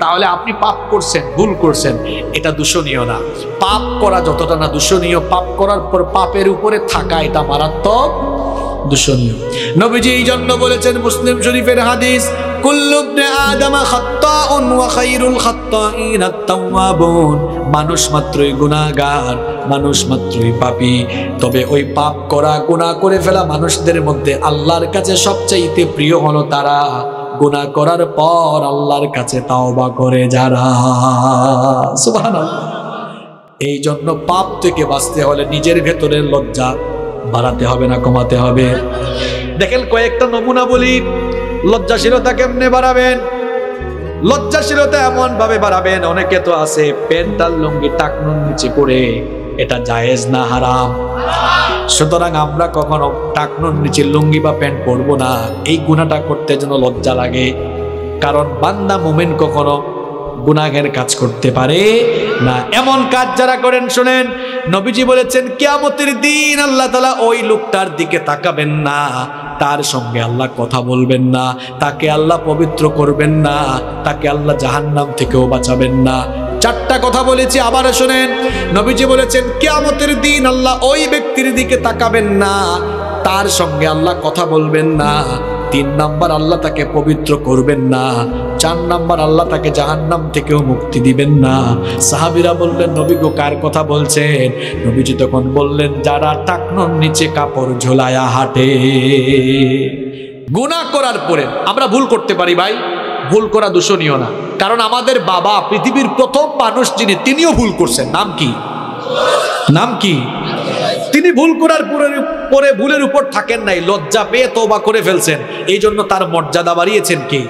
তাহলে আপনি পাপ করছেন, ভুল করছেন, এটা দূষণীয় না। পাপ করা যতটা না দূষণীয়, পাপ করার পর পাপের উপরে থাকা এটা মারাত্মক দূষণীয়। নবীজি এই জন্য বলেছেন, মুসলিম শরীফের হাদিস, কুল্লু ইবনে আদম খাত্তাউন ওয়া খায়রুল খাত্তাইন আত-তাওয়াবুন। মানুষ মাত্রই গুনাহগার, মানুষ মাত্রই পাপী, তবে ওই পাপ করা, গুনাহ করে ফেলা মানুষদের মধ্যে আল্লাহর কাছে সবচাইতে প্রিয় হলো তারা গুনাহ করার পর আল্লাহর কাছে তাওবা করে যারা। সুবহানাল্লাহ। এই জন্য পাপ থেকে বাঁচতে হলে নিজের ভেতরের লজ্জা বাড়াতে হবে না কমাতে হবে। দেখেন কয়েকটা নমুনা বলি। লজ্জাশীলতা কেমনে বাড়াবেন? লজ্জাশীলতা এমন ভাবে বাড়াবেন, অনেকে তো আছে প্যান্ট আর লুঙ্গি টাকনুর নিচে পড়ে, এটা জায়েজ না হারাম? সুতরাং আমরা কখনো টাকনুর নিচে লুঙ্গি বা প্যান্ট পরবো না, এই গুনাহটা করতে যেন লজ্জা লাগে। কারণ বান্দা মুমিন কখনো গুনাহের কাজ করতে পারে না। এমন কাজ যারা করেন, শুনেন, নবীজি বলেছেন কিয়ামতের দিন আল্লাহ তাআলা ওই লোকটার দিকে তাকাবেন না, তার সঙ্গে আল্লাহ কথা বলবেন না, তাকে আল্লাহ পবিত্র করবেন না, তাকে আল্লাহ জাহান্নাম থেকেও বাঁচাবেন না। চারটা কথা বলেছি, আবার শুনেন। নবীজি বলেছেন কিয়ামতের দিন আল্লাহ ওই ব্যক্তির দিকে তাকাবেন না, তার সঙ্গে আল্লাহ কথা বলবেন না, 3 নাম্বার আল্লাহ তাকে পবিত্র করবেন না, 4 নাম্বার আল্লাহ তাকে জাহান্নাম থেকেও মুক্তি দিবেন না। সাহাবীরা বললেন, নবী গো কার কথা বলছেন? নবীজি তখন বললেন, যারা টাকনোর নিচে কাপড় ঝোলায়া হাঁটে। গুনাহ করার পরে আমরা ভুল করতে পারি ভাই, ভুল করা দূষণীয় না। কারণ আমাদের বাবা পৃথিবীর প্রথম মানুষ যিনি, তিনিও ভুল করছেন। নাম কি? নাম কি? তিনি ভুল করার পরে ভুলের উপর থাকেন নাই, লজ্জা পেয়ে তওবা করে ফেলছেন। এই জন্য তার মর্যাদা বাড়িয়েছেন কে?